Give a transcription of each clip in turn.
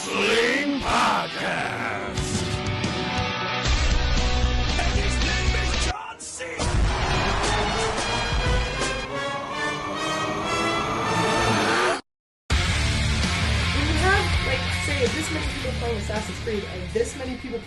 Wrestling Podcast. And his name is John Cena. When you have, like, say, this many people playing Assassin's Creed and this many people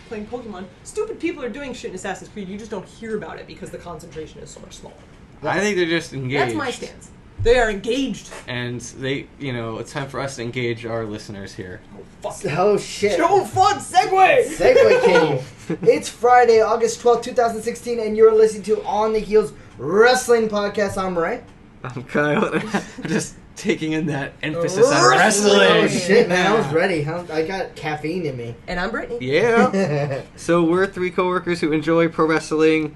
playing Pokemon, stupid people are doing shit in Assassin's Creed, you just don't hear about it because the concentration is so much smaller. I think they're just engaged. That's my stance. They are engaged. And they, it's time for us to engage our listeners here. Oh, fuck. Oh, shit. Oh, fuck, segue! Segue King. It's Friday, August 12th, 2016, and you're listening to On the Heels Wrestling Podcast. I'm Ray. I'm Kyle. I'm just taking in that emphasis on wrestling. Oh, shit, man. I was ready. I got caffeine in me. And I'm Brittany. Yeah. So we're three coworkers who enjoy pro wrestling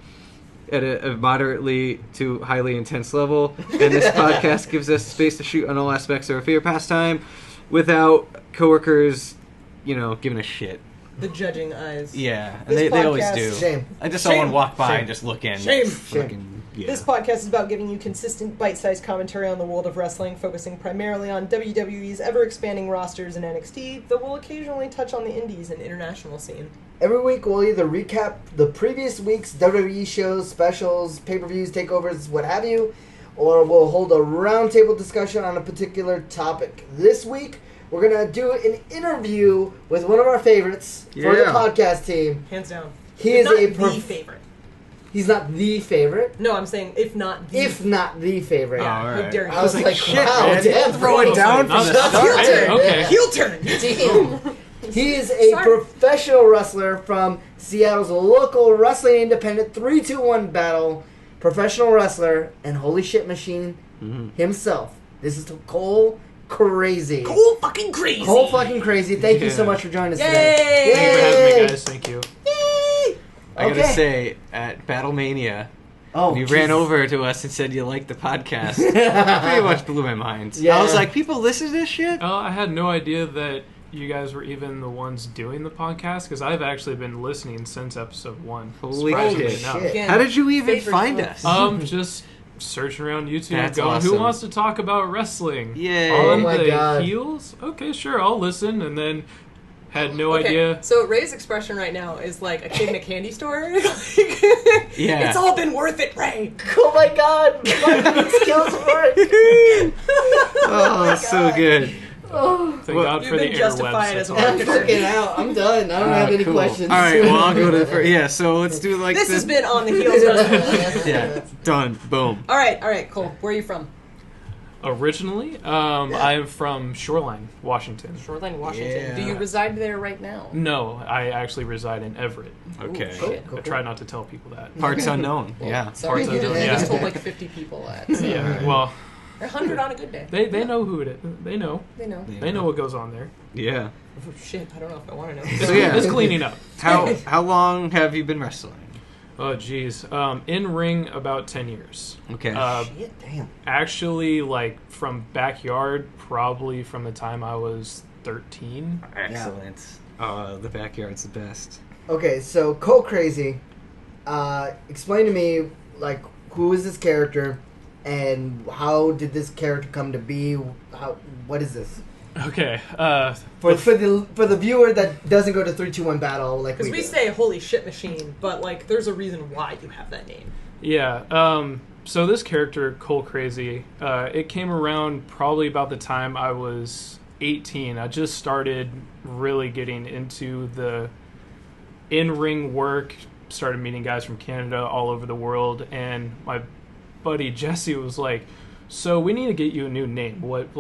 at a moderately to highly intense level, and this podcast gives us space to shoot on all aspects of our favorite pastime without coworkers, giving a shit. The judging eyes. Yeah, and This they always podcast- do. Shame. I just saw Shame. one walk by Shame. and just look in. Shame. Fucking, yeah. This podcast is about giving you consistent, bite-sized commentary on the world of wrestling, focusing primarily on WWE's ever-expanding rosters and NXT, though we'll occasionally touch on the indies and international scene. Every week, we'll either recap the previous week's WWE shows, specials, pay-per-views, takeovers, what have you, or we'll hold a roundtable discussion on a particular topic. This week, we're going to do an interview with one of our favorites for the Yeah. podcast team. Hands down. He If is not a the favorite. He's not the favorite, No, I'm saying if not the if not the favorite. Yeah, Oh, how alright. dare you. I was like, shit, wow, man. damn, Throw it down from the That's start. heel turn. Okay. Heel turn! Damn. He is a Sorry. professional wrestler from Seattle's local wrestling independent 3-2-1 battle, professional wrestler, and holy shit machine himself. This is Cole Crazy. Cool fucking crazy! Cole fucking Crazy. Thank you so Yeah. much for joining us Yay! today. Thank you for having Yay! me, guys. Thank you. Yay! I gotta Okay. say, at Battlemania, Oh, you Jesus. ran over to us and said you liked the podcast. Pretty much blew my mind. Yeah. I was like, people listen to this shit? I had no idea that you guys were even the ones doing the podcast, because I've actually been listening since episode 1. Holy surprisingly shit. enough. Shit. Again, How did you even favorite find clips. us? Just searching around YouTube, That's going, awesome. who wants to talk about wrestling? Yay. Oh On my the God. heels? Okay, sure, I'll listen, and then had no Okay, idea. So Ray's expression right now is like a kid in a candy store. Yeah. It's all been worth it, Ray. Oh my god. My skills work. Oh, so good. Oh. Thank Well, God you've for the been justified interwebs. as a That's all. I'm fucking out. I'm done. I don't have any Cool. questions. All right, well, I'll go to the first. Yeah, so let's do like This the... has been On the Heels Wrestling. Yeah, done. Boom. All right, Cole. Where are you from? Originally, I am from Shoreline, Washington. Shoreline, Washington. Yeah. Do you reside there right now? No, I actually reside in Everett. Okay. Ooh, shit. I try not to tell people that. Parts unknown. Yeah. Sorry, Parts you of just, it, you just yeah. told like 50 people that. So. Yeah, well, 100 on a good day. they know who it is. They know. They know. They know what goes on there. Yeah. Oh, shit, I don't know if I want to know. So, yeah. It's cleaning up. How long have you been wrestling? Oh, geez. In ring, about 10 years. Okay. Shit, damn. Actually, like, from backyard, probably from the time I was 13. Excellent. The backyard's the best. Okay, so Cole Crazy, explain to me, like, who is this character, and how did this character come to be? What is this? Okay. For the viewer that doesn't go to 3-2-1 battle, like Because we do. say holy shit machine, but like there's a reason why you have that name. Yeah. So this character, Cole Crazy, it came around probably about the time I was 18. I just started really getting into the in-ring work, started meeting guys from Canada, all over the world, and my buddy Jesse was like, so we need to get you a new name. What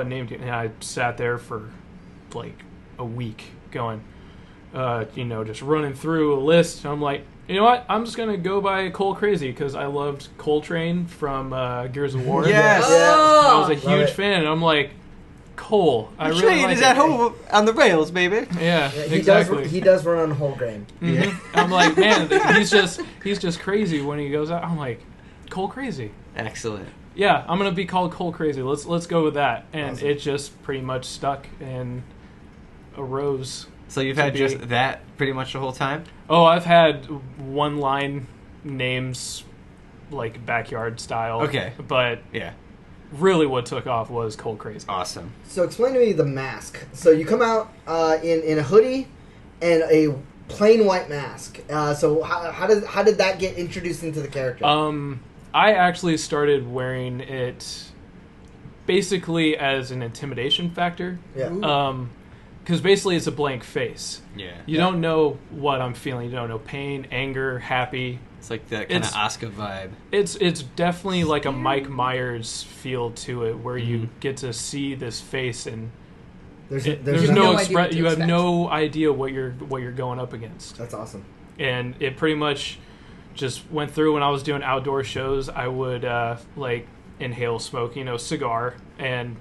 name do you... And I sat there for like a week going, just running through a list. And I'm like, you know what? I'm just going to go by Cole Crazy because I loved Coltrane from Gears of War. Yes. I was a Love huge it. fan. And I'm like, Cole. I The really train like is it. at home on the rails, baby. Yeah, He exactly. He does run on whole grain. Mhm. I'm like, man, he's just crazy when he goes out. I'm like, Cole Crazy. Excellent. Yeah, I'm gonna be called Cole Crazy. Let's go with that. And Awesome. it just pretty much stuck and arose. So you've To had be- just that pretty much the whole time? Oh, I've had one line names like backyard style. Okay. But Yeah. really what took off was Cole Crazy. Awesome. So explain to me the mask. So you come out in a hoodie and a plain white mask. So how did that get introduced into the character? I actually started wearing it basically as an intimidation factor. Yeah. Because basically it's a blank face. Yeah. You don't know what I'm feeling. You don't know pain, anger, happy. It's like that kind of Oscar vibe. It's definitely like a Mike Myers feel to it, where you get to see this face and There's no idea what to you have expect. no idea what you're going up against. That's awesome. And it pretty much just went through. When I was doing outdoor shows, I would like inhale smoke, cigar, and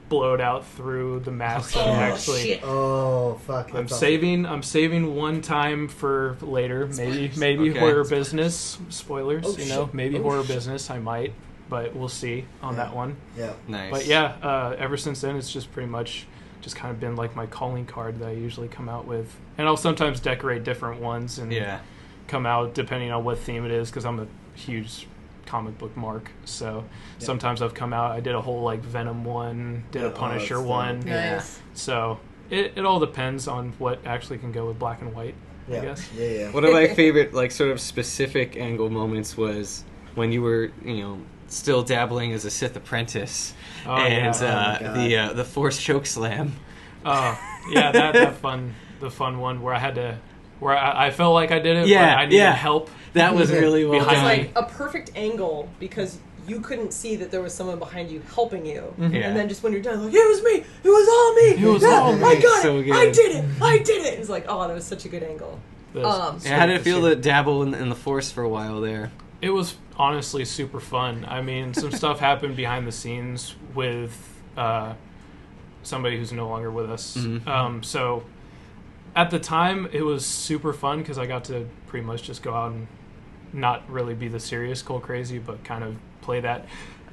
blow it out through the mask. Shit. Oh fuck! I'm That's awesome. saving one time for later. Maybe Okay. horror business. Spoilers, Oh, shit. maybe Oh, horror shit. business. I might, but we'll see on that one. Yeah. Nice. But yeah, ever since then, it's just pretty much just kind of been like my calling card that I usually come out with, and I'll sometimes decorate different ones and Yeah. come out depending on what theme it is, because I'm a huge comic book mark. So sometimes I've come out. I did a whole like Venom one, did a Punisher that's one. dope. Nice. So it all depends on what actually can go with black and white. Yeah. I guess. Yeah. One of my favorite, like, sort of specific angle moments was when you were, still dabbling as a Sith apprentice, Oh, and yeah. Oh my God. the forced choke slam. Oh yeah, the fun one where I had to, where I felt like I did it, Yeah, but I needed yeah. help. That was really well It's Behind done. like a perfect angle because you couldn't see that there was someone behind you helping you, Yeah. and then just when you're done, like, it was me, it was all me, It was yeah, all me. I got So it, good. I did it. It's like, oh, that was such a good angle. Yeah, how did it feel to dabble in the force for a while there? It was honestly super fun. I mean, some stuff happened behind the scenes with somebody who's no longer with us. So at the time, it was super fun because I got to pretty much just go out and not really be the serious Cole Crazy, but kind of play that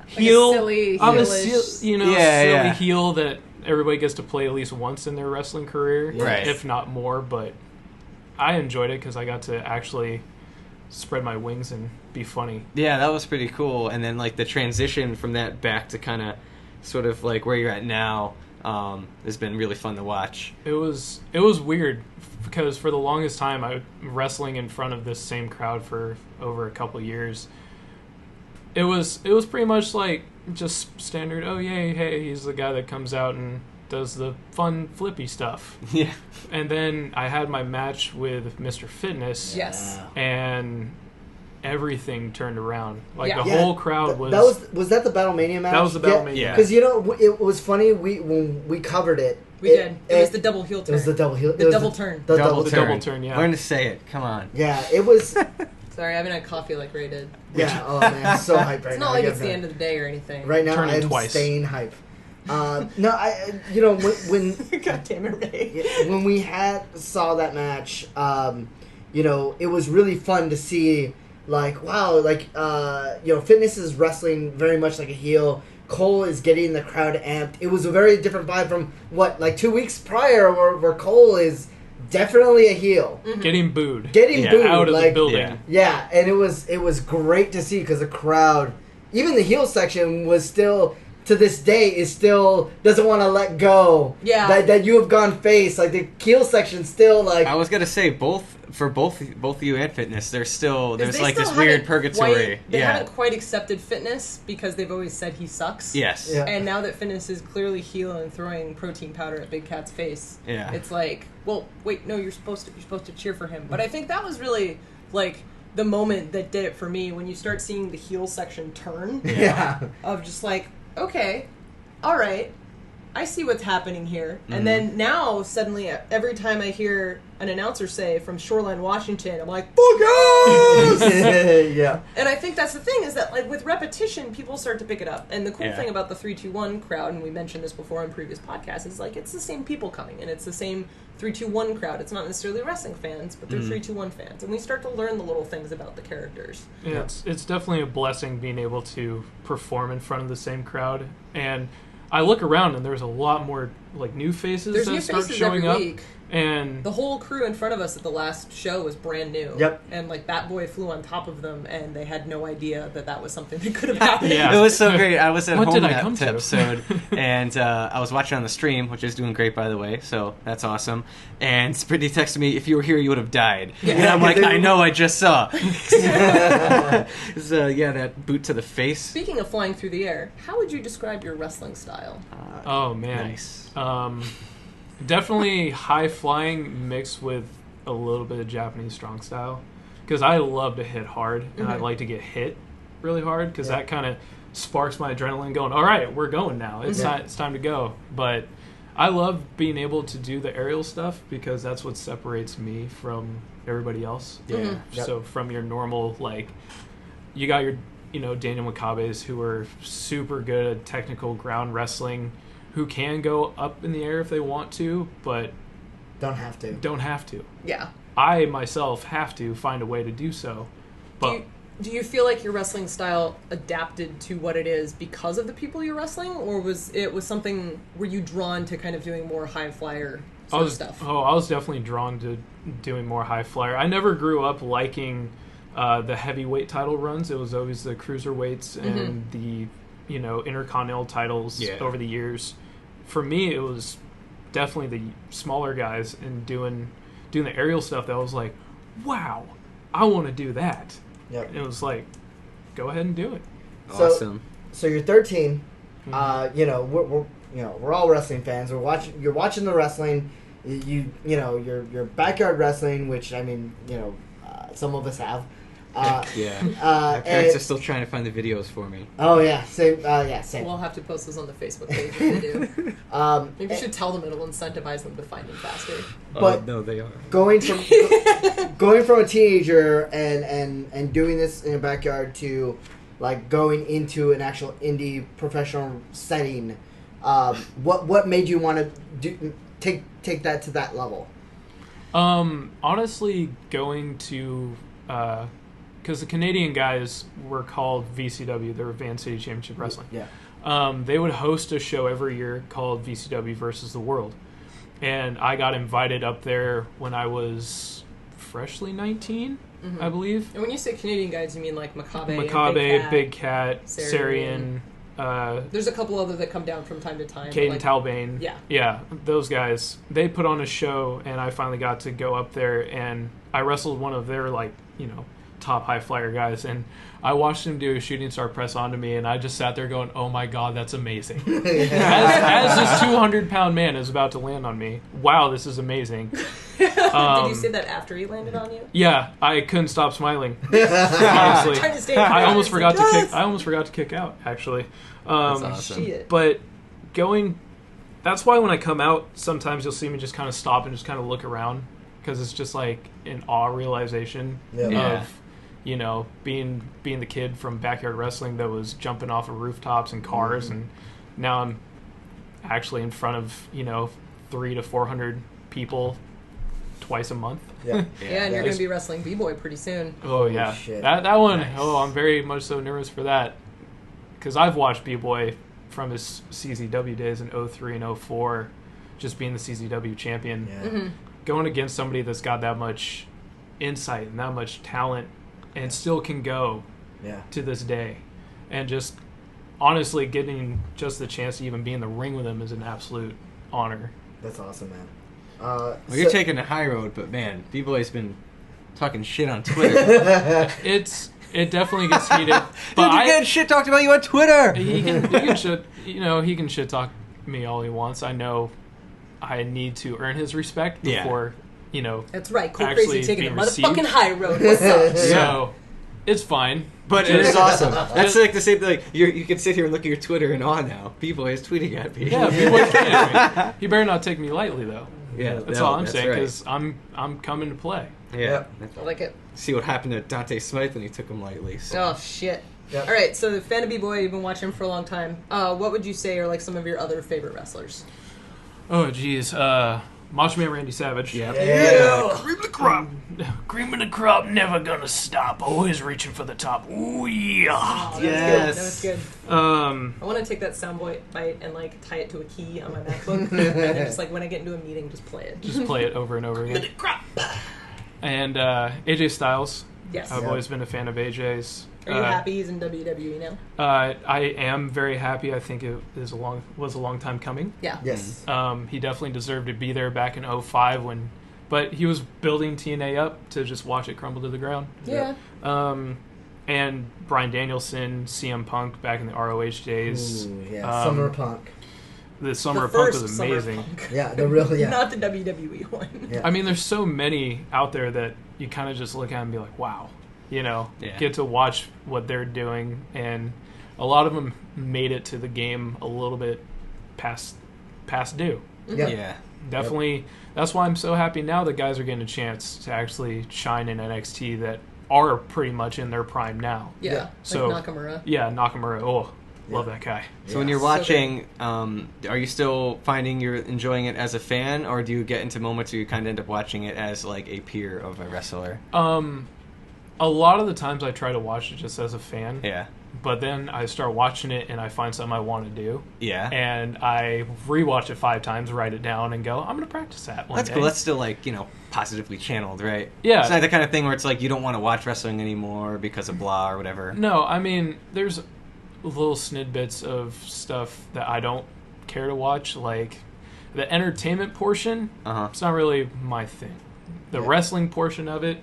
heel. silly, I'm a heelish- silly heel that everybody gets to play at least once in their wrestling career, Right. if not more. But I enjoyed it because I got to actually spread my wings and be funny. Yeah, that was pretty cool. And then, like, the transition from that back to kind of sort of like where you're at now has been really fun to watch. It was weird because for the longest time I was wrestling in front of this same crowd for over a couple years. It was pretty much like just standard. Oh yay, hey, he's the guy that comes out and does the fun flippy stuff. Yeah. And then I had my match with Mr. Fitness. Yes. And everything turned around. Like Yeah. the Yeah, whole crowd was. That was that the Battlemania match? That was the Battlemania. Yeah. Because it was funny. When we covered it, We did. It was the double heel It turn. was the double heel. The double turn. The double the turn. double turn, yeah. Learn to say it. Come on. Yeah, it was. Sorry, I haven't had coffee like Ray did. Yeah. Oh man, I'm so hyped right now. It's not like it's the end of the day or anything. Right now, Turning I'm twice. staying hype. No, when God damn it, Ray. when we saw that match, it was really fun to see. Like, wow, like Fitness is wrestling very much like a heel. Cole is getting the crowd amped. It was a very different vibe from like 2 weeks prior, where Cole is definitely a heel, Getting booed. getting Yeah, booed out of the like, building. Yeah. Yeah, and it was great to see because the crowd, even the heel section, was still to this day is still doesn't want to let go. Yeah. that you have gone face. Like the heel section still like. I was gonna say both you and Fitness. There's They like still this weird haven't purgatory. They Yeah. haven't quite accepted Fitness because they've always said he sucks. Yes. Yeah. And now that Fitness is clearly heel and throwing protein powder at Big Cat's face, Yeah. it's like, well, wait, no, you're supposed to cheer for him. But I think that was really like the moment that did it for me when you start seeing the heel section turn Yeah. of just like, okay, all right, I see what's happening here. Mm-hmm. And then now suddenly every time I hear an announcer say from Shoreline, Washington, I'm like, fuck yes! Yeah. And I think that's the thing is that like with repetition, people start to pick it up. And the cool Yeah. thing about the 3-2-1 crowd, and we mentioned this before on previous podcasts, is like it's the same people coming, and it's the same 3-2-1 crowd. It's not necessarily wrestling fans, but they're 3-2-1 fans, and we start to learn the little things about the characters. Yeah, it's definitely a blessing being able to perform in front of the same crowd. And I look around and there's a lot more like new faces There's that new start faces showing every up, week. and The whole crew in front of us at the last show was brand new. Yep. And like Batboy flew on top of them, and they had no idea that was something that could have happened. Yeah. It was so great. I was at What home did I that come to? episode, and I was watching on the stream, which is doing great, by the way, so that's awesome. And Brittany texted me, if you were here, you would have died. Yeah. And I'm like, I know, I just saw. So, yeah, that boot to the face. Speaking of flying through the air, how would you describe your wrestling style? oh man, Nice. Definitely high flying mixed with a little bit of Japanese strong style, because I love to hit hard and I like to get hit really hard because that kind of sparks my adrenaline going, all right, we're going now, it's time to go. But I love being able to do the aerial stuff because that's what separates me from everybody else. Yeah. So from your normal, like, you got your Daniel Makabes, who are super good at technical ground wrestling, who can go up in the air if they want to, but Don't have to. don't have to. Yeah. I myself have to find a way to do so. But Do you feel like your wrestling style adapted to what it is because of the people you're wrestling, or was something, were you drawn to kind of doing more high flyer sort of stuff? I was definitely drawn to doing more high flyer. I never grew up liking the heavyweight title runs. It was always the cruiserweights and the intercontinental titles over the years. For me, it was definitely the smaller guys and doing the aerial stuff that I was like, wow, I want to do that. Yep. And it was like, go ahead and do it. Awesome. So you're 13. We're all wrestling fans. You're watching the wrestling. Your backyard wrestling, which I mean, some of us have. Yeah. My parents and- are still trying to find the videos for me. Oh yeah, same. Same. We'll have to post those on the Facebook page if they do. Maybe you should tell them it'll incentivize them to find them faster. But no, they are. going from a teenager and doing this in a backyard to like going into an actual indie professional setting, what made you want to take that to that level? Honestly, going to because the Canadian guys were called VCW, they were Van City Championship Wrestling. Yeah. They would host a show every year called VCW versus the World, and I got invited up there when I was freshly 19, I believe. And when you say Canadian guys, you mean like Makabe, Big Cat, Sarian. Sarian, There's a couple other that come down from time to time. Caden like, Talbane. Yeah. Those guys. They put on a show, and I finally got to go up there, and I wrestled one of their, top high flyer guys, and I watched him do a shooting star press onto me, and I just sat there going, oh my god, that's amazing. As this 200-pound man is about to land on me, wow, this is amazing. Did you say that after he landed on you? Yeah, I couldn't stop smiling. Honestly, Trying to stay I almost forgot to yes! kick. I almost forgot to kick out. Actually, That's awesome. Shit. but going. That's why when I come out, sometimes you'll see me just kind of stop and just kind of look around, because it's just like an awe realization Yeah. of, being the kid from backyard wrestling that was jumping off of rooftops and cars, and now I'm actually in front of 300 to 400 people twice a month. Yeah. Yeah, and you're going to be wrestling B-Boy pretty soon. Oh yeah, shit. that one. Nice. Oh, I'm very much so nervous for that, because I've watched B-Boy from his CZW days in 03 and 04, just being the CZW champion. Yeah. Going against somebody that's got that much insight and that much talent, and still can go to this day, and just honestly getting just the chance to even be in the ring with him is an absolute honor. That's awesome, man. Well, you're taking the high road, but man, B-Boy's been talking shit on Twitter. It definitely gets heated. But Dude, you're getting shit talked about you on Twitter. he can shit talk me all he wants. I know I need to earn his respect before That's right. Cole actually Crazy taking the being motherfucking received. high road. What's up? So it's fine. But it is awesome. That's like the same thing. Like, you can sit here and look at your Twitter and awe now. B-Boy is tweeting at me. Yeah, B-Boy's tweeting at me. He better not take me lightly though. Yeah, That's no, all I'm that's saying, right. because I'm coming to play. Yeah. I like it. See what happened to Dante Smythe when he took him lightly. So. Oh, shit. Yep. All right, so the fan of B-Boy, you've been watching him for a long time. What would you say are like some of your other favorite wrestlers? Oh geez, Macho Man Randy Savage. Yep. Yeah. Cream of the crop. Cream of the crop, never gonna stop. Always reaching for the top. Ooh, yeah. Oh, Yes. That was good. I want to take that soundbite bite and like tie it to a key on my MacBook, and then just like when I get into a meeting, just play it. Just play it over and over again. And AJ Styles. Yes. I've always been a fan of AJ's. Are you happy he's in WWE now? I am very happy. I think it was a long time coming. Yeah. Yes. He definitely deserved to be there back in 05 but he was building TNA up to just watch it crumble to the ground. Yeah. And Bryan Danielson, CM Punk back in the ROH days. Ooh, yeah. Summer Punk. The Summer The Punk first was Summer amazing. Punk. Yeah, the real, yeah. Not the WWE one. Yeah. I mean, there's so many out there that you kind of just look at and be like, wow, get to watch what they're doing. And a lot of them made it to the game a little bit past due. Yeah. Yeah. Definitely. That's why I'm so happy now that guys are getting a chance to actually shine in NXT that are pretty much in their prime now. Yeah. Yeah. Like So- Nakamura. Yeah, Nakamura. Oh, love that guy. So when you're So watching, are you still finding you're enjoying it as a fan, or do you get into moments where you kind of end up watching it as like a peer of a wrestler? A lot of the times I try to watch it just as a fan. Yeah. But then I start watching it and I find something I want to do. Yeah. And I rewatch it 5 times, write it down, and go, I'm going to practice that one That's day. cool. That's still like, positively channeled, right? Yeah. It's not the kind of thing where it's like you don't want to watch wrestling anymore because of blah or whatever. No, I mean, there's little snidbits of stuff that I don't care to watch. Like, the entertainment portion, it's not really my thing. The wrestling portion of it,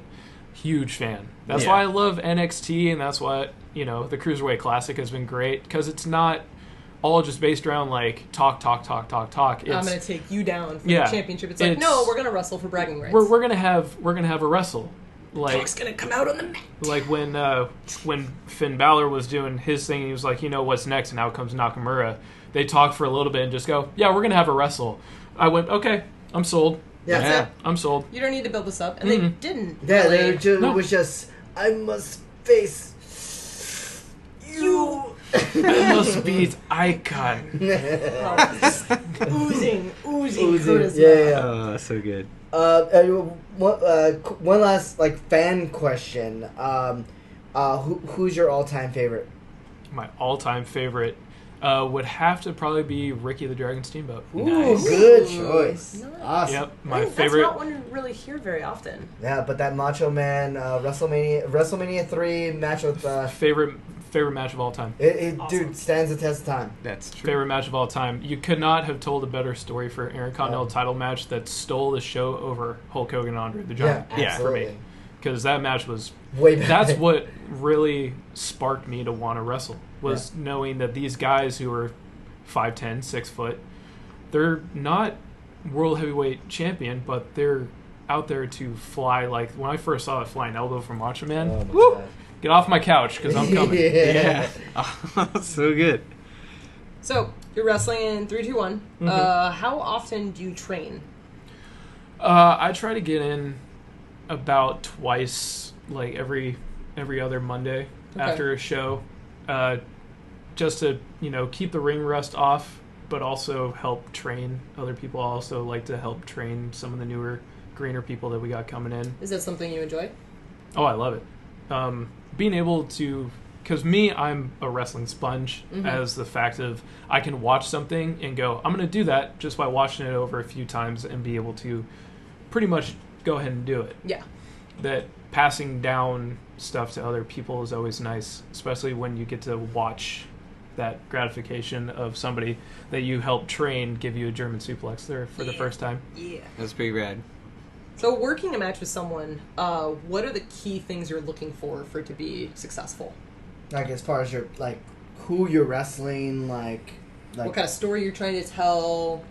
huge fan. That's why I love NXT, and that's why, the Cruiserweight Classic has been great, because it's not all just based around, like, talk. It's, I'm going to take you down for the championship. It's like, it's- no, we're going to wrestle for bragging rights. we're gonna have a wrestle. Like, Talk's going to come out on the mat. like when Finn Balor was doing his thing, he was like, what's next, and out comes Nakamura. They talked for a little bit and just go, yeah, we're gonna have a wrestle. I went, okay, I'm sold. Yeah. That's it. I'm sold. You don't need to build this up. And they didn't. Yeah, really. it was just, I must face you. That must be icon. Oozing Oozing. charisma. Yeah. Oh, so good. One last fan question. Who's your all-time favorite? My all-time favorite would have to probably be Ricky the Dragon Steamboat. Ooh, Nice. good choice. Nice. Awesome. Yep, I my think favorite. That's not one you really hear very often. Yeah, but that Macho Man WrestleMania 3 match with Favorite match of all time. it Awesome. dude stands the test of time. That's true. Favorite match of all time. You could not have told a better story for an Intercontinental title match that stole the show over Hulk Hogan and Andre the Giant. Yeah, for absolutely. me. Because that match was Way better. that's what really sparked me to want to wrestle, was knowing that these guys who are 5'10", 6 foot, they're not world heavyweight champion, but they're out there to fly. Like when I first saw a flying elbow from Macho Man, Oh my woo, God. get off my couch because I'm coming. Yeah. Oh, so good. So, you're wrestling in 3-2-1. How often do you train? I try to get in about twice, like every other Monday after a show, just to keep the ring rust off, but also help train other people. I also like to help train some of the newer, greener people that we got coming in. Is that something you enjoy? Oh, I love it. Being able to, because I'm a wrestling sponge, as the fact of I can watch something and go, I'm going to do that just by watching it over a few times and be able to pretty much go ahead and do it. Yeah. That passing down stuff to other people is always nice, especially when you get to watch that gratification of somebody that you help train give you a German suplex there for the first time. Yeah. That's pretty rad. So, working a match with someone, what are the key things you're looking for it to be successful? Like as far as who you're wrestling, like What kind of story you're trying to tell?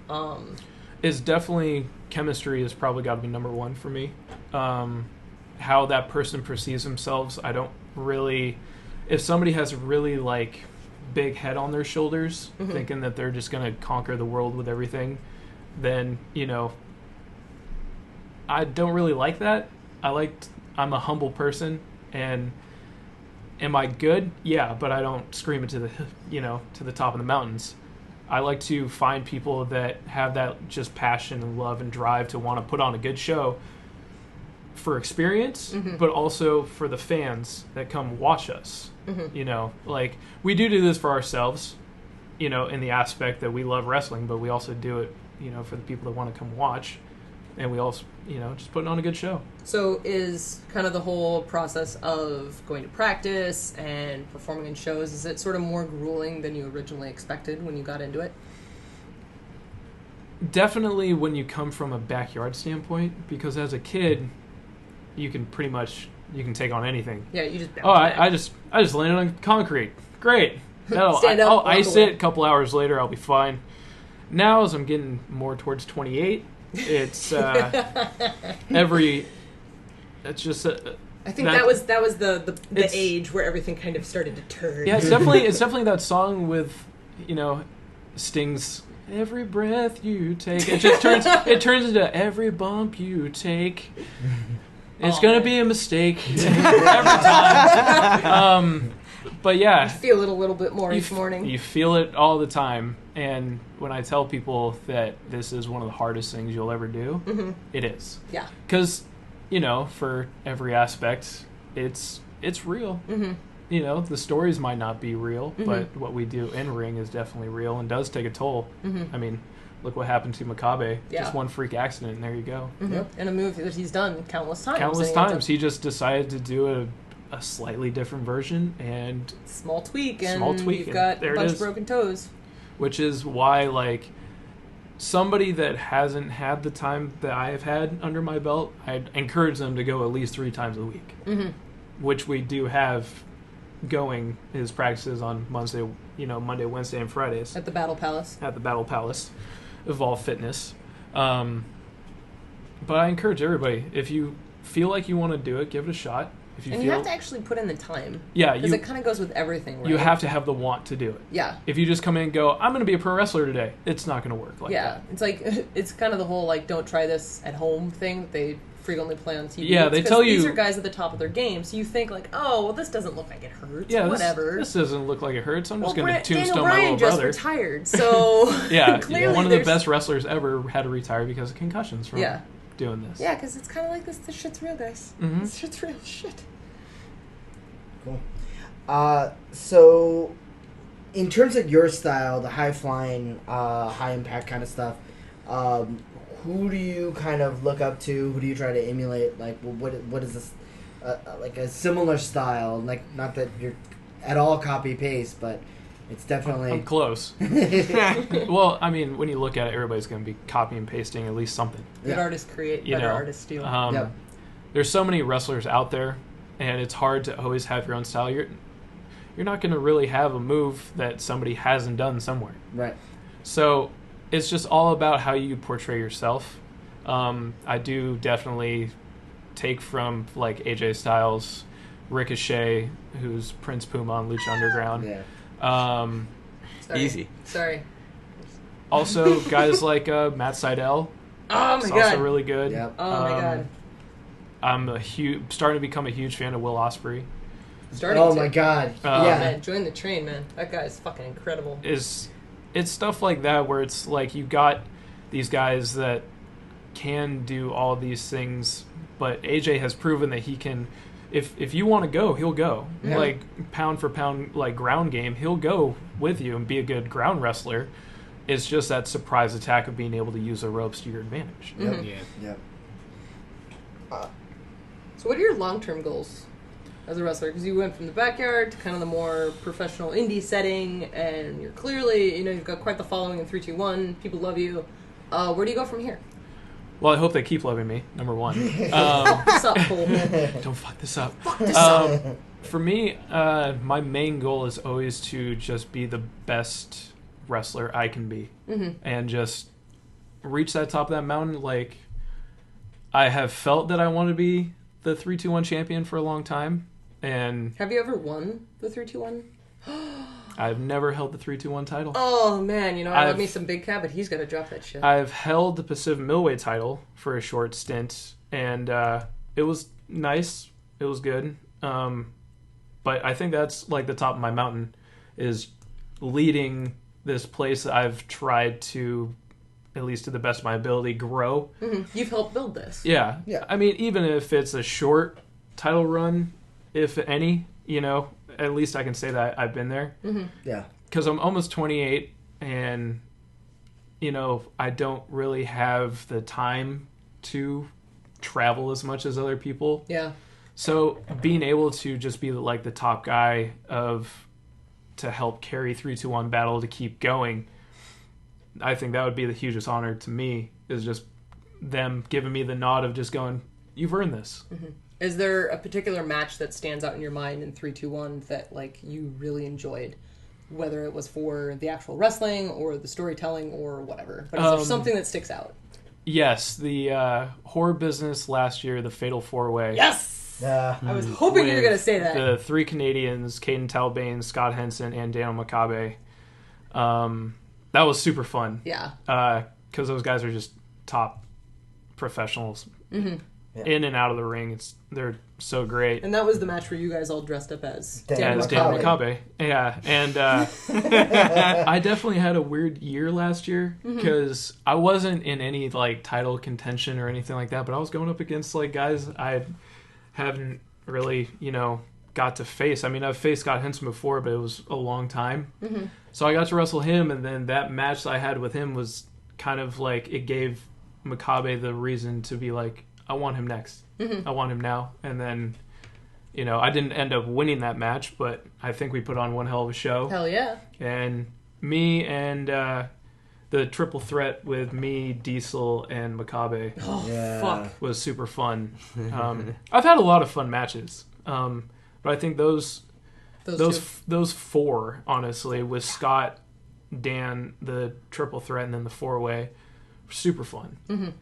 Is definitely chemistry has probably got to be number one for me. How that person perceives themselves, I don't really. If somebody has a really big head on their shoulders, thinking that they're just going to conquer the world with everything, then I don't really like that. I'm a humble person, and am I good? Yeah, but I don't scream it to the to the top of the mountains. I like to find people that have that just passion and love and drive to want to put on a good show for experience, but also for the fans that come watch us. You know, like, we do this for ourselves, you know, in the aspect that we love wrestling, but we also do it, you know, for the people that want to come watch. And we also, you know, just putting on a good show. So is kind of the whole process of going to practice and performing in shows, is it sort of more grueling than you originally expected when you got into it? Definitely when you come from a backyard standpoint, because as a kid, you can take on anything. Yeah, you just bounce back. I just landed on concrete. Great. Stand up, I'll walk ice away. it. A couple hours later, I'll be fine. Now, as I'm getting more towards 28, it's It's just. I think that was the age where everything kind of started to turn. Yeah, it's definitely that song with, you know, Sting's "Every Breath You Take." It just turns into "Every Bump You Take." It's gonna be a mistake every time. But yeah, You feel it a little bit more each morning. You feel it all the time, and when I tell people that this is one of the hardest things you'll ever do, it is. Yeah. Because, you know, for every aspect, it's real. You know, the stories might not be real, but what we do in ring is definitely real and does take a toll. I mean, look what happened to Makabe. Yeah. Just one freak accident, and there you go. Yep. And a move that he's done countless times. Countless And he ends times. He just decided to do a slightly different version, and up- Small tweak, and Small tweak, you've and got there a it bunch is. of broken toes. which is why, like, somebody that hasn't had the time that I have had under my belt, I'd encourage them to go at least 3 times a week, which we do have going. His practices on Monday, Wednesday, and Fridays At the Battle Palace. at the Battle Palace, Evolve Fitness. But I encourage everybody, if you feel like you want to do it, give it a shot. If you And feel, you have to actually put in the time. yeah, Because it kind of goes with everything, right? you have to have the want to do it. Yeah. If you just come in and go, I'm going to be a pro wrestler today, it's not going to work like Yeah. that. It's like, it's kind of the whole, like, don't try this at home thing that they frequently play on TV. Yeah, It's they 'cause tell these you- are guys at the top of their game, so you think, like, oh, well, this doesn't look like it hurts. Yeah, whatever. This doesn't look like it hurts. I'm just Well, going to Daniel tombstone my Bryan little just brother. retired, so Yeah, clearly one of the there's- best wrestlers ever had to retire because of concussions from Yeah. doing this. Yeah, because it's kind of like this. This shit's real, guys. Mhm. This shit's real shit. Cool. So, in terms of your style, the high flying, high impact kind of stuff, who do you kind of look up to? Who do you try to emulate? Like, what is this? Like a similar style? Like, not that you're at all copy paste, but it's definitely. I'm close. Well, I mean, when you look at it, everybody's going to be copy and pasting at least something. Good Yeah. artists create, You better know, artists steal. Yep. There's so many wrestlers out there, and it's hard to always have your own style. You're not going to really have a move that somebody hasn't done somewhere. Right. So it's just all about how you portray yourself. I do definitely take from, like, AJ Styles, Ricochet, who's Prince Puma on Lucha Underground. Yeah. Sorry. Easy. Sorry. Also, guys like Matt Sydal. Oh It's my god. also really good. Yep. Oh my god. I'm starting to become a huge fan of Will Ospreay. Starting Oh to. my god. Oh, yeah. Man, join the train, man. That guy's fucking incredible. It's stuff like that where it's like you got these guys that can do all these things, but AJ has proven that he can. If you want to go, he'll go. Yeah. Like, pound for pound, like, ground game, he'll go with you and be a good ground wrestler. It's just that surprise attack of being able to use the ropes to your advantage. Yep. Yeah. Yep. So, what are your long-term goals as a wrestler? Because you went from the backyard to kind of the more professional indie setting, and you're clearly, you've got quite the following in 3-2-1. People love you. Where do you go from here? Well, I hope they keep loving me, number one. What's up, Cole? Don't fuck this up. This up. For me, my main goal is always to just be the best wrestler I can be, and just reach that top of that mountain. Like, I have felt that I want to be the 3-2-1 champion for a long time, and Have you ever won the 3-2-1? I've never held the 3-2-1 title. Oh, man. I love I've- me some Big Cat, but he's got to drop that shit. I've held the Pacific Middleweight title for a short stint, and it was nice. It was good. But I think that's, like, the top of my mountain, is leading this place I've tried to, at least to the best of my ability, grow. You've helped build this. Yeah. Yeah. I mean, even if it's a short title run, if any, at least I can say that I've been there. Yeah. Because I'm almost 28 and, I don't really have the time to travel as much as other people. Yeah. So being able to just be like the top guy to help carry 3-2-1 battle to keep going, I think that would be the hugest honor to me, is just them giving me the nod of just going, you've earned this. Is there a particular match that stands out in your mind in 3-2-1 that like you really enjoyed? Whether it was for the actual wrestling or the storytelling or whatever. But is there something that sticks out? Yes, the horror business last year, the Fatal 4-Way. Yes! I was hoping you were going to say that. The 3 Canadians, Caden Talbane, Scott Henson, and Daniel Makabe. That was super fun. Yeah. Because those guys are just top professionals. In and out of the ring. They're so great. And that was the match where you guys all dressed up as Daniel Makabe. Yeah, and I definitely had a weird year last year because I wasn't in any like title contention or anything like that, but I was going up against like guys I haven't really, got to face. I mean, I've faced Scott Henson before, but it was a long time. So I got to wrestle him, and then that match I had with him was kind of like, it gave Makabe the reason to be like, I want him next. I want him now. And then, I didn't end up winning that match, but I think we put on one hell of a show. Hell yeah. And me and the triple threat with me, Diesel, and Makabe Fuck. was super fun. I've had a lot of fun matches. But I think those four, honestly, with Scott, Dan, the triple threat, and then the 4-way, were super fun.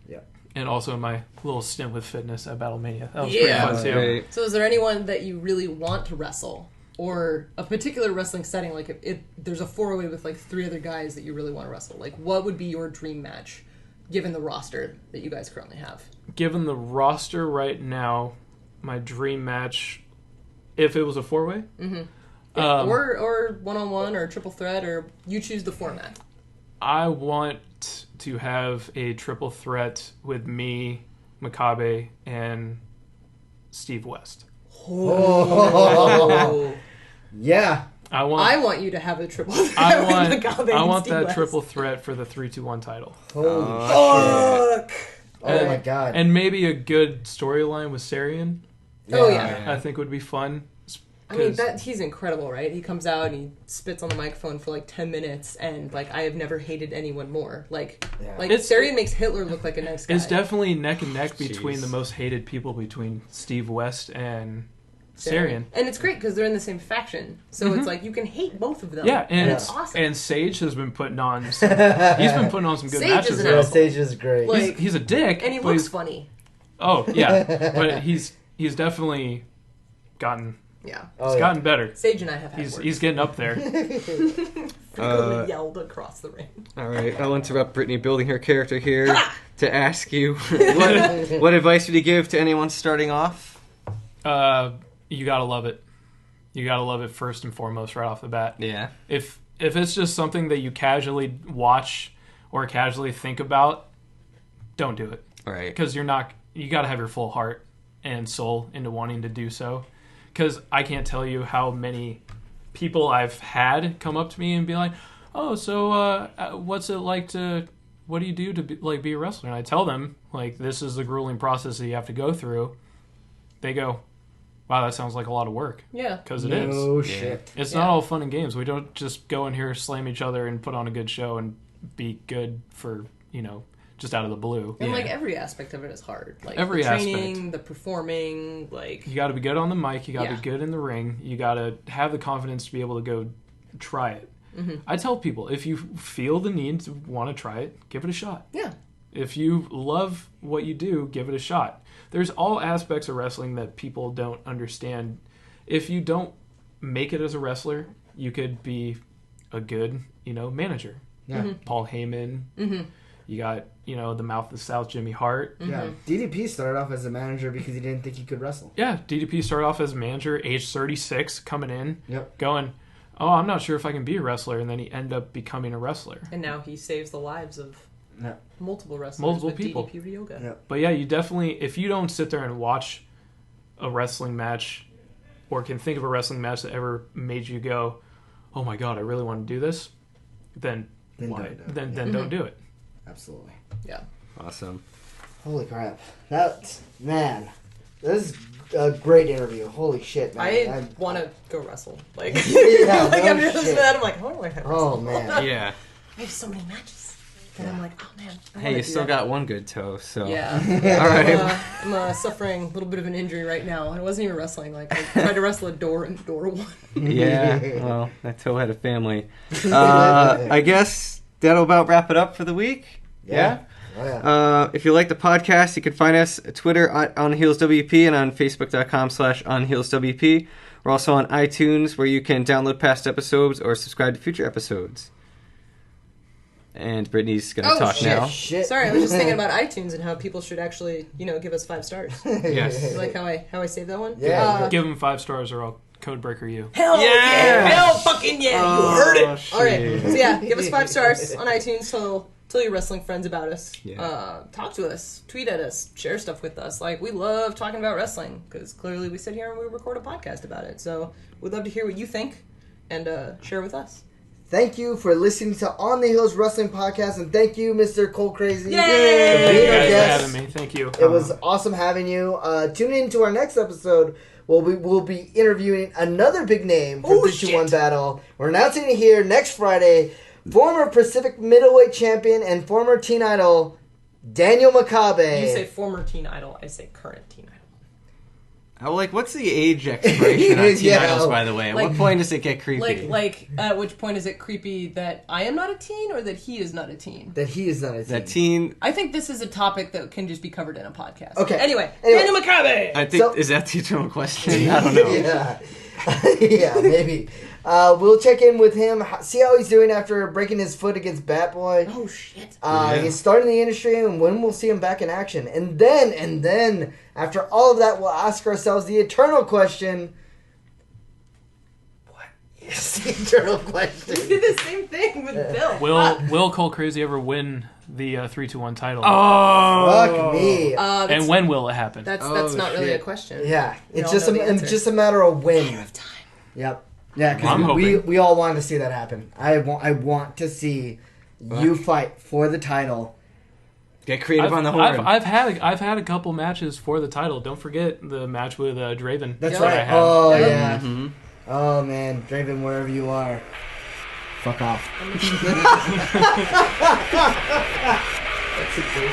Yeah. And also my little stint with fitness at Battlemania. That was Yeah. pretty fun, too. Great. So is there anyone that you really want to wrestle? Or a particular wrestling setting, like if there's a 4-way with like 3 other guys that you really want to wrestle, like what would be your dream match, given the roster that you guys currently have? Given the roster right now, my dream match, if it was a 4-way? Or one-on-one or triple threat, or you choose the format. I want to have a triple threat with me, Makabe, and Steve West. Oh. Yeah. I want you to have a triple threat with Makabe I and want Steve that West. triple threat for the 3-2-1 title. Holy shit. Oh my god. And maybe a good storyline with Sarian, Oh yeah. I think would be fun. I mean, he's incredible, right? He comes out and he spits on the microphone for like 10 minutes, and like I have never hated anyone more. Sarian makes Hitler look like a nice guy. It's definitely neck and neck between Jeez. the most hated people, between Steve West and Sarian. And it's great because they're in the same faction, so it's like you can hate both of them. Yeah, and it's awesome. And Sage has been putting on some good Sage matches. is an though. asshole. Stage is great. Like- He's a dick, and he but looks he's- funny. Oh yeah, but he's definitely gotten Yeah. gotten better. Sage and I have had words. He's getting up there. frequently yelled across the ring. All right, I'll interrupt Brittany building her character here to ask you what advice would you give to anyone starting off? You gotta love it. You gotta love it first and foremost, right off the bat. Yeah. If it's just something that you casually watch or casually think about, don't do it. Right. Because you gotta have your full heart and soul into wanting to do so. Because I can't tell you how many people I've had come up to me and be like, "Oh, so what's it like to? What do you do to be a wrestler?" And I tell them like, "This is the grueling process that you have to go through." They go, "Wow, that sounds like a lot of work." Yeah. Because it is. No shit. It's not all fun and games. We don't just go in here, slam each other, and put on a good show and be good for just out of the blue. And like every aspect of it is hard. Like Every the training, aspect. the performing, like You got to be good on the mic. You got to Yeah. be good in the ring. You got to have the confidence to be able to go try it. I tell people, if you feel the need to want to try it, give it a shot. yeah. If you love what you do, give it a shot. There's all aspects of wrestling that people don't understand. If you don't make it as a wrestler, you could be a good, manager. Yeah. Paul Heyman. You got, the Mouth of the South, Jimmy Hart. Yeah. DDP started off as a manager because he didn't think he could wrestle. Yeah, DDP started off as a manager, age 36, coming in, Yep. going, oh, I'm not sure if I can be a wrestler, and then he ended up becoming a wrestler. And now he saves the lives of Yeah. multiple wrestlers Multiple with people. DDP yoga. Yeah. But yeah, you definitely, if you don't sit there and watch a wrestling match or can think of a wrestling match that ever made you go, oh my god, I really want to do this, then Then why? don't do it. Then Yeah. don't do it. Absolutely. Yeah. Awesome. Holy crap. That, man, this is a great interview. Holy shit, man. I want to go wrestle. Like, Yeah, like no I'm just shit. that. I'm like, how do I have Oh, wrestle? man. Yeah. I have so many matches. And I'm like, oh man. I Hey, wanna you do still that. got one good toe, so. Yeah. All right. I'm suffering a little bit of an injury right now. And it wasn't even wrestling. Like, I tried to wrestle a door and the door won. Yeah, well, that toe had a family. I guess that'll about wrap it up for the week. Yeah? Oh, yeah. If you like the podcast, you can find us at Twitter at OnHeelsWP and on Facebook.com/OnHeelsWP. We're also on iTunes, where you can download past episodes or subscribe to future episodes. And Brittany's going to Oh, talk shit. now. Shit. Sorry, I was just thinking about iTunes and how people should actually, give us 5 stars. Yes. You like how I saved that one? Yeah. Give him 5 stars or I'll code breaker you. Hell yeah! Yes! Hell fucking yeah! Oh, You heard it! shit. Alright, so yeah, give us 5 stars on iTunes. Tell your wrestling friends about us. Yeah. Talk to us. Tweet at us. Share stuff with us. Like, we love talking about wrestling because clearly we sit here and we record a podcast about it. So we'd love to hear what you think and share with us. Thank you for listening to On the Hills Wrestling Podcast, and thank you, Mr. Cole Crazy. Yay! for Thank being you our guys for guest. having me. Thank you. It was awesome having you. Tune in to our next episode. We'll be interviewing another big name for Oh, 321 shit. Battle. We're announcing it here next Friday. Former Pacific Middleweight Champion and former Teen Idol, Daniel Makabe. You say former Teen Idol, I say current Teen Idol. Oh, like, what's the age expiration on Teen Yeah. Idols, by the way? At Like- what point does it get creepy? Like, at which point is it creepy that I am not a teen or that he is not a teen? That he is not a teen. that teen... I think this is a topic that can just be covered in a podcast. Okay. Anyway, Anyway. Daniel Makabe! I think... So- is that the eternal question? I don't know. Yeah. Yeah, maybe. We'll check in with him, see how he's doing after breaking his foot against Bat Boy. Oh, shit. Yeah. He's starting the industry, and when we'll see him back in action. And then, after all of that, we'll ask ourselves the eternal question. What is the eternal We question? did the same thing with Bill. Will Cole Crazy ever win the 3-2-1 title? Oh! Fuck me. That's, And when will it happen? That's Oh, not really shit. a question. Yeah, We it's all just know the answer. just a matter of when. Matter of time. Yep. Yeah, I'm because we hoping. all want to see that happen. I want to see you fight for the title. Get creative on the horn. I've had a couple matches for the title. Don't forget the match with Draven. That's Yeah. that I right. had. Oh Yeah. yeah. Mhm. Oh man, Draven, wherever you are, fuck off. That's a great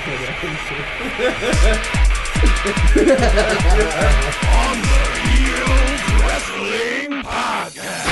On the Heels Wrestling Podcast.